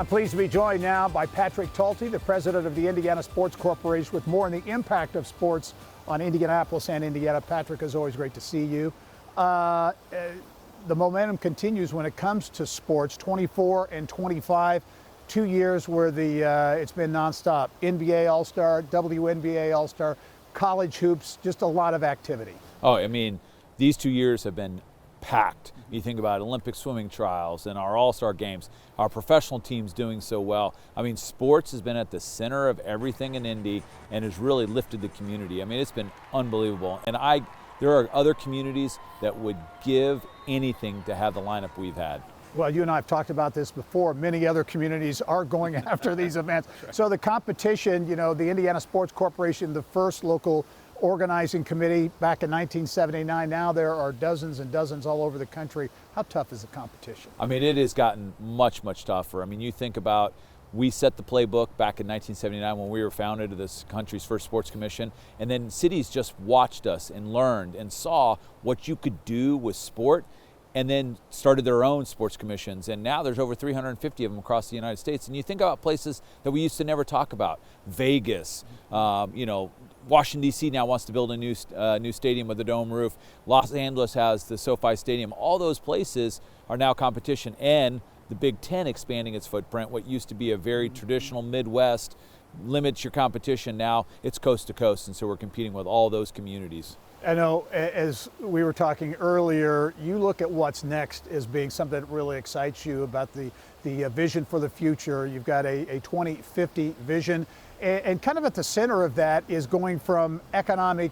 I'm pleased to be joined now by Patrick Talty, the president of the Indiana Sports Corporation, with more on the impact of sports on Indianapolis and Indiana. Patrick, it's always great to see you. The momentum continues when it comes to sports. 24 and 25, 2 years where it's been nonstop. NBA All-Star, WNBA All-Star, college hoops, just a lot of activity. Oh, I mean, these 2 years have been packed. You think about Olympic swimming trials and our All-Star games, our professional teams doing so well. I mean, sports has been at the center of everything in Indy and has really lifted the community. I mean, it's been unbelievable. And there are other communities that would give anything to have the lineup we've had. Well, you and I have talked about this before. Many other communities are going after these events. So the competition, you know, the Indiana Sports Corporation, the first local organizing committee back in 1979. Now there are dozens and dozens all over the country. How tough is the competition? I mean, it has gotten much, much tougher. I mean, you think about, we set the playbook back in 1979 when we were founded of this country's first sports commission, and then cities just watched us and learned and saw what you could do with sport, and then started their own sports commissions. And now there's over 350 of them across the United States. And you think about places that we used to never talk about. Vegas, you know, Washington, D.C. now wants to build a new stadium with a dome roof. Los Angeles has the SoFi Stadium. All those places are now competition. And the Big Ten expanding its footprint. What used to be a very traditional Midwest limits your competition. Now it's coast to coast. And so we're competing with all those communities. I know, as we were talking earlier, you look at what's next as being something that really excites you about the vision for the future. You've got a 2050 vision, and kind of at the center of that is going from economic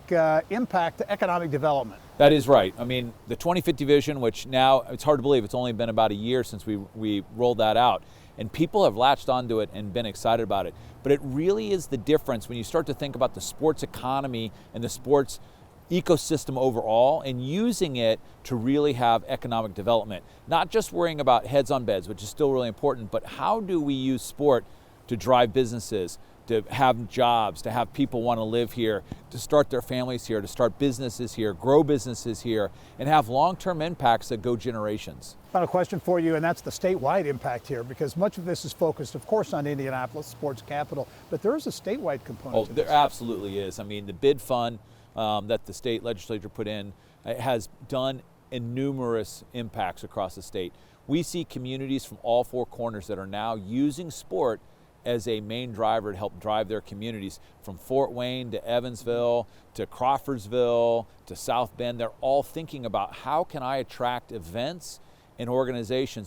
impact to economic development. That is right. I mean, the 2050 vision, which now it's hard to believe it's only been about a year since we rolled that out, and people have latched onto it and been excited about it. But it really is the difference when you start to think about the sports economy and the sports ecosystem overall, and using it to really have economic development. Not just worrying about heads on beds, which is still really important, but how do we use sport to drive businesses, to have jobs, to have people want to live here, to start their families here, to start businesses here, grow businesses here, and have long-term impacts that go generations. Final question for you, and that's the statewide impact here, because much of this is focused, of course, on Indianapolis, sports capital, but there is a statewide component to this. There absolutely is. I mean, the bid fund that the state legislature put in has done numerous impacts across the state. We see communities from all four corners that are now using sport as a main driver to help drive their communities, from Fort Wayne to Evansville to Crawfordsville to South Bend. They're all thinking about, how can I attract events and organizations